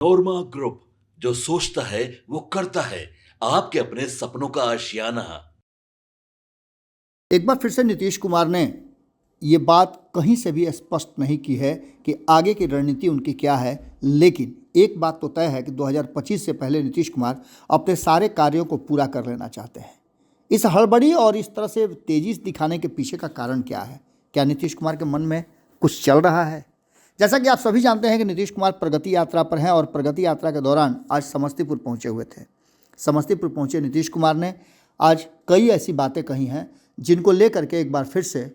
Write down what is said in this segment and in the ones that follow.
नोरमा group, जो सोचता है वो करता है। आपके अपने सपनों का आशियाना। एक बार फिर से नीतीश कुमार ने ये बात कहीं से भी स्पष्ट नहीं की है कि आगे की रणनीति उनकी क्या है, लेकिन एक बात तो तय है कि 2025 से पहले नीतीश कुमार अपने सारे कार्यों को पूरा कर लेना चाहते हैं। इस हड़बड़ी और इस तरह से तेजी दिखाने के पीछे का कारण क्या है? क्या नीतीश कुमार के मन में कुछ चल रहा है? जैसा कि आप सभी जानते हैं कि नीतीश कुमार प्रगति यात्रा पर हैं और प्रगति यात्रा के दौरान आज समस्तीपुर पहुंचे हुए थे। समस्तीपुर पहुंचे नीतीश कुमार ने आज कई ऐसी बातें कही हैं जिनको लेकर के एक बार फिर से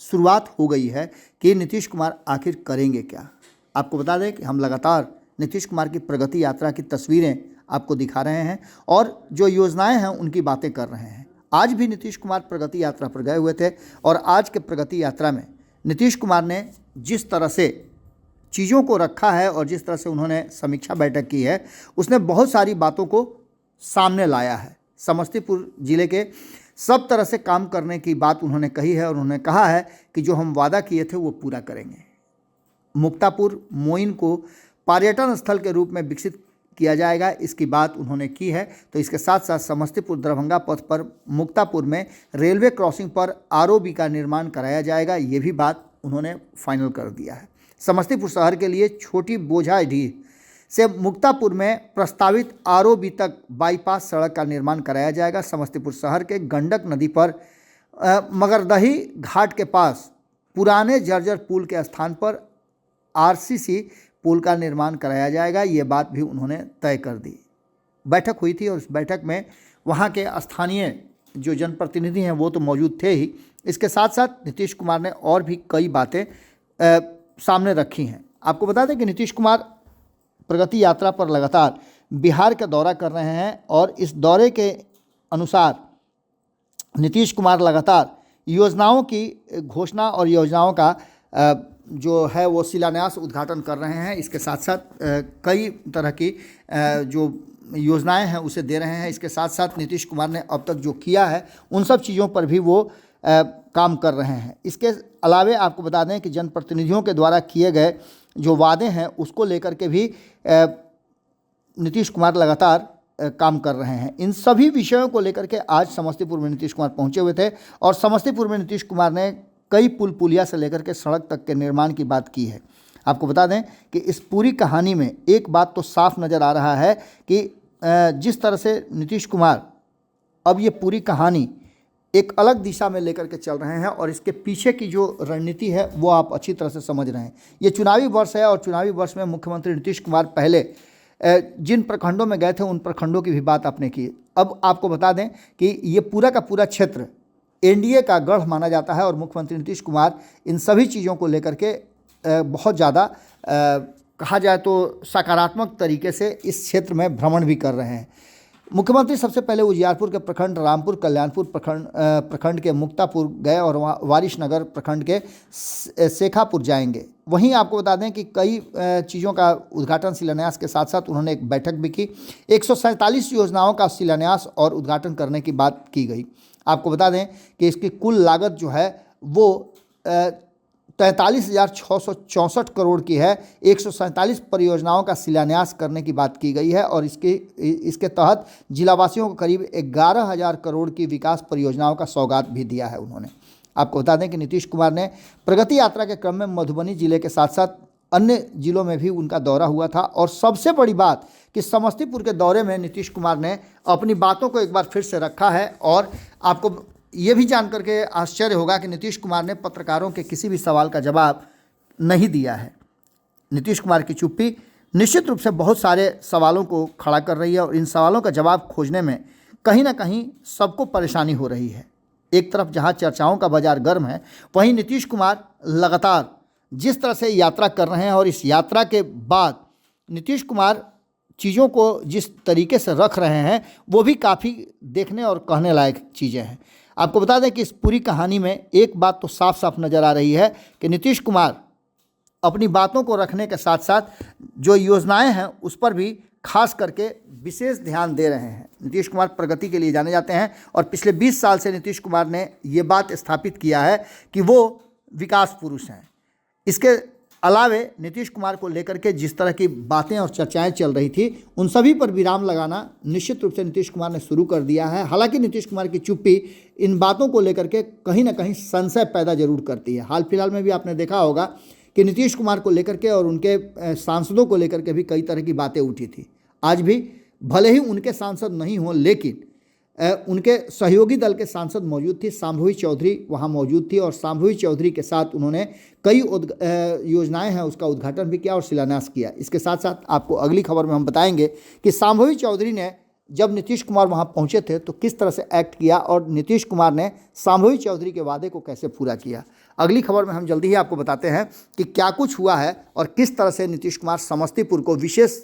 शुरुआत हो गई है कि नीतीश कुमार आखिर करेंगे क्या। आपको बता दें कि हम लगातार नीतीश कुमार की प्रगति यात्रा की तस्वीरें आपको दिखा रहे हैं और जो योजनाएं हैं उनकी बातें कर रहे हैं। आज भी नीतीश कुमार प्रगति यात्रा पर गए हुए थे और आज के प्रगति यात्रा में नीतीश कुमार ने जिस तरह से चीज़ों को रखा है और जिस तरह से उन्होंने समीक्षा बैठक की है, उसने बहुत सारी बातों को सामने लाया है। समस्तीपुर जिले के सब तरह से काम करने की बात उन्होंने कही है और उन्होंने कहा है कि जो हम वादा किए थे वो पूरा करेंगे। मुक्तापुर मोइन को पर्यटन स्थल के रूप में विकसित किया जाएगा, इसकी बात उन्होंने की है। तो इसके साथ साथ समस्तीपुर दरभंगा पथ पर मुक्तापुर में रेलवे क्रॉसिंग पर आरओबी का निर्माण कराया जाएगा, ये भी बात उन्होंने फाइनल कर दिया है। समस्तीपुर शहर के लिए छोटी बोझाढीर से मुक्तापुर में प्रस्तावित आरओबी तक बाईपास सड़क का निर्माण कराया जाएगा। समस्तीपुर शहर के गंडक नदी पर मगरदही घाट के पास पुराने जर्जर पुल के स्थान पर आरसीसी पुल का निर्माण कराया जाएगा, ये बात भी उन्होंने तय कर दी। बैठक हुई थी और उस बैठक में वहाँ के स्थानीय जो जनप्रतिनिधि हैं वो तो मौजूद थे ही, इसके साथ साथ नीतीश कुमार ने और भी कई बातें सामने रखी हैं। आपको बता दें कि नीतीश कुमार प्रगति यात्रा पर लगातार बिहार का दौरा कर रहे हैं और इस दौरे के अनुसार नीतीश कुमार लगातार योजनाओं की घोषणा और योजनाओं का जो है वो शिलान्यास उद्घाटन कर रहे हैं। इसके साथ साथ कई तरह की जो योजनाएं हैं उसे दे रहे हैं। इसके साथ साथ नीतीश कुमार ने अब तक जो किया है उन सब चीज़ों पर भी वो काम कर रहे हैं। इसके अलावे आपको बता दें कि जनप्रतिनिधियों के द्वारा किए गए जो वादे हैं उसको लेकर के भी नीतीश कुमार लगातार काम कर रहे हैं। इन सभी विषयों को लेकर के आज समस्तीपुर में नीतीश कुमार पहुंचे हुए थे और समस्तीपुर में नीतीश कुमार ने कई पुल पुलिया से लेकर के सड़क तक के निर्माण की बात की है। आपको बता दें कि इस पूरी कहानी में एक बात तो साफ नज़र आ रहा है कि जिस तरह से नीतीश कुमार अब ये पूरी कहानी एक अलग दिशा में लेकर के चल रहे हैं और इसके पीछे की जो रणनीति है वो आप अच्छी तरह से समझ रहे हैं। ये चुनावी वर्ष है और चुनावी वर्ष में मुख्यमंत्री नीतीश कुमार पहले जिन प्रखंडों में गए थे उन प्रखंडों की भी बात आपने की। अब आपको बता दें कि ये पूरा का पूरा क्षेत्र एनडीए का गढ़ माना जाता है और मुख्यमंत्री नीतीश कुमार इन सभी चीज़ों को लेकर के बहुत ज़्यादा कहा जाए तो सकारात्मक तरीके से इस क्षेत्र में भ्रमण भी कर रहे हैं। मुख्यमंत्री सबसे पहले उजियारपुर के प्रखंड रामपुर कल्याणपुर प्रखंड के मुक्तापुर गए और वहाँ वारिशनगर प्रखंड के शेखापुर जाएंगे। वहीं आपको बता दें कि कई चीज़ों का उद्घाटन शिलान्यास के साथ साथ उन्होंने एक बैठक भी की। 147 योजनाओं का शिलान्यास और उद्घाटन करने की बात की गई। आपको बता दें कि इसकी कुल लागत जो है वो 43,664 करोड़ की है। 147 परियोजनाओं का शिलान्यास करने की बात की गई है और इसके तहत जिलावासियों को करीब 11,000 करोड़ की विकास परियोजनाओं का सौगात भी दिया है उन्होंने। आपको बता दें कि नीतीश कुमार ने प्रगति यात्रा के क्रम में मधुबनी जिले के साथ साथ अन्य जिलों में भी उनका दौरा हुआ था और सबसे बड़ी बात कि समस्तीपुर के दौरे में नीतीश कुमार ने अपनी बातों को एक बार फिर से रखा है और आपको ये भी जान करके आश्चर्य होगा कि नीतीश कुमार ने पत्रकारों के किसी भी सवाल का जवाब नहीं दिया है। नीतीश कुमार की चुप्पी निश्चित रूप से बहुत सारे सवालों को खड़ा कर रही है और इन सवालों का जवाब खोजने में कहीं ना कहीं सबको परेशानी हो रही है। एक तरफ जहां चर्चाओं का बाजार गर्म है, वहीं नीतीश कुमार लगातार जिस तरह से यात्रा कर रहे हैं और इस यात्रा के बाद नीतीश कुमार चीज़ों को जिस तरीके से रख रहे हैं वो भी काफ़ी देखने और कहने लायक चीज़ें हैं। आपको बता दें कि इस पूरी कहानी में एक बात तो साफ साफ नज़र आ रही है कि नीतीश कुमार अपनी बातों को रखने के साथ साथ जो योजनाएं हैं उस पर भी खास करके विशेष ध्यान दे रहे हैं। नीतीश कुमार प्रगति के लिए जाने जाते हैं और पिछले 20 साल से नीतीश कुमार ने ये बात स्थापित किया है कि वो विकास पुरुष हैं। इसके अलावे नीतीश कुमार को लेकर के जिस तरह की बातें और चर्चाएं चल रही थी, उन सभी पर विराम लगाना निश्चित रूप से नीतीश कुमार ने शुरू कर दिया है। हालांकि नीतीश कुमार की चुप्पी इन बातों को लेकर के कहीं ना कहीं संशय पैदा जरूर करती है। हाल फिलहाल में भी आपने देखा होगा कि नीतीश कुमार को लेकर के और उनके सांसदों को लेकर के भी कई तरह की बातें उठी थी। आज भी भले ही उनके सांसद नहीं हों, लेकिन उनके सहयोगी दल के सांसद मौजूद थी। शांभवी चौधरी वहां मौजूद थी और शांभवी चौधरी के साथ उन्होंने कई योजनाएं हैं उसका उद्घाटन भी किया और शिलान्यास किया। इसके साथ साथ आपको अगली खबर में हम बताएंगे कि शांभवी चौधरी ने जब नीतीश कुमार वहां पहुंचे थे तो किस तरह से एक्ट किया और नीतीश कुमार ने शांभवी चौधरी के वादे को कैसे पूरा किया। अगली खबर में हम जल्दी ही आपको बताते हैं कि क्या कुछ हुआ है और किस तरह से नीतीश कुमार समस्तीपुर को विशेष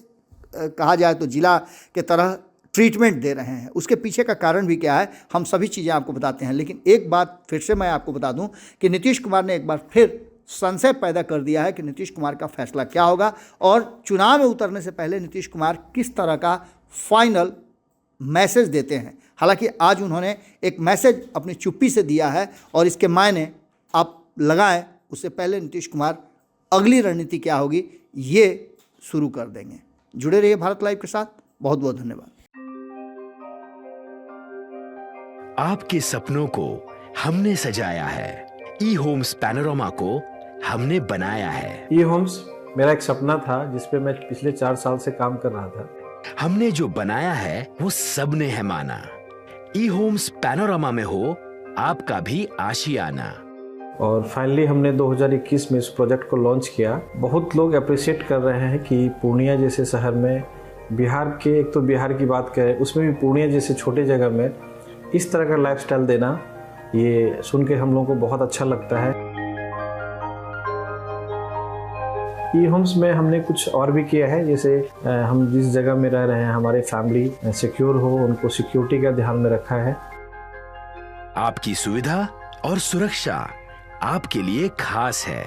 कहा जाए तो जिला के तरह ट्रीटमेंट दे रहे हैं। उसके पीछे का कारण भी क्या है, हम सभी चीज़ें आपको बताते हैं। लेकिन एक बात फिर से मैं आपको बता दूं कि नीतीश कुमार ने एक बार फिर संशय पैदा कर दिया है कि नीतीश कुमार का फैसला क्या होगा और चुनाव में उतरने से पहले नीतीश कुमार किस तरह का फाइनल मैसेज देते हैं। हालांकि आज उन्होंने एक मैसेज अपनी चुप्पी से दिया है और इसके मायने आप लगाएं, उससे पहले नीतीश कुमार अगली रणनीति क्या होगी ये शुरू कर देंगे। जुड़े रहिए भारत लाइव के साथ। बहुत बहुत धन्यवाद। आपके सपनों को हमने सजाया है, ई होम्स पैनोरमा को हमने बनाया है। ई होम्स मेरा एक सपना था जिस पे मैं पिछले 4 साल से काम कर रहा था। हमने जो बनाया है वो सबने है माना। ई होम्स पैनोरमा में हो आपका भी आशियाना। और फाइनली हमने 2021 में इस प्रोजेक्ट को लॉन्च किया। बहुत लोग अप्रिशिएट कर रहे हैं कि पूर्णिया जैसे शहर में, बिहार के, एक तो बिहार की बात करें उसमें भी पूर्णिया जैसे छोटे जगह में इस तरह का लाइफस्टाइल देना, ये सुन के हम लोगों को बहुत अच्छा लगता है। ई होम्स में हमने कुछ और भी किया है, जैसे हम जिस जगह में रह रहे हैं हमारे फैमिली सिक्योर हो, उनको सिक्योरिटी का ध्यान में रखा है। आपकी सुविधा और सुरक्षा आपके लिए खास है,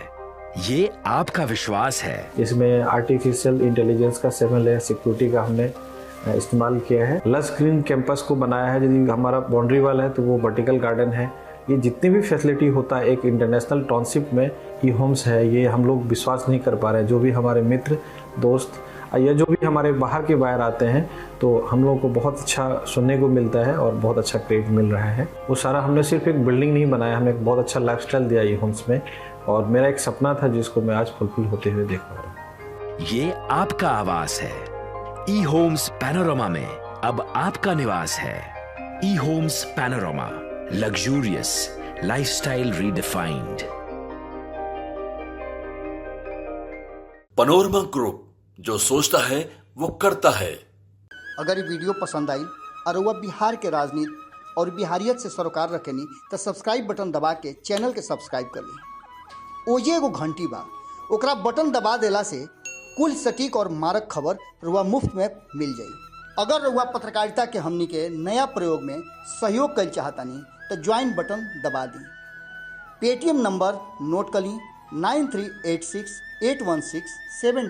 ये आपका विश्वास है। इसमें आर्टिफिशियल इंटेलिजेंस का 7 लेयर सिक्योरिटी का हमने इस्तेमाल किया है। लस ग्रीन कैंपस को बनाया है। यदि हमारा बाउंड्री वाल है तो वो वर्टिकल गार्डन है। ये जितनी भी फैसिलिटी होता है एक इंटरनेशनल टाउनशिप में ई होम्स है, ये हम लोग विश्वास नहीं कर पा रहे हैं। जो भी हमारे मित्र दोस्त या जो भी हमारे बाहर के बाहर आते हैं तो हम लोगों को बहुत अच्छा सुनने को मिलता है और बहुत अच्छा क्रेडिट मिल रहा है। वो सारा हमने सिर्फ एक बिल्डिंग नहीं बनाया, हमें एक बहुत अच्छा लाइफस्टाइल दिया ई होम्स में, और मेरा एक सपना था जिसको मैं आज फुलफिल होते हुए देख पा रहा हूँ। ये आपका आवास है। ई होम्स पैनोरमा में अब आपका निवास है। E Homes Panorama, luxurious lifestyle redefined. Panorama group, जो सोचता है वो करता है। अगर ये वीडियो पसंद आई और वह बिहार के राजनीति और बिहारियत से सरोकार रखेनी तो सब्सक्राइब बटन दबा के चैनल के सब्सक्राइब कर ली। ओजे एगो घंटी बा, ओकरा बटन दबा देला से कुल सटीक और मारक खबर रुआ मुफ्त में मिल जाई। अगर रुआ पत्रकारिता के हमनी के नया प्रयोग में सहयोग कर चाहतानी तो ज्वाइन बटन दबा दी। पेटीएम नंबर नोट कर ली 9386 816 7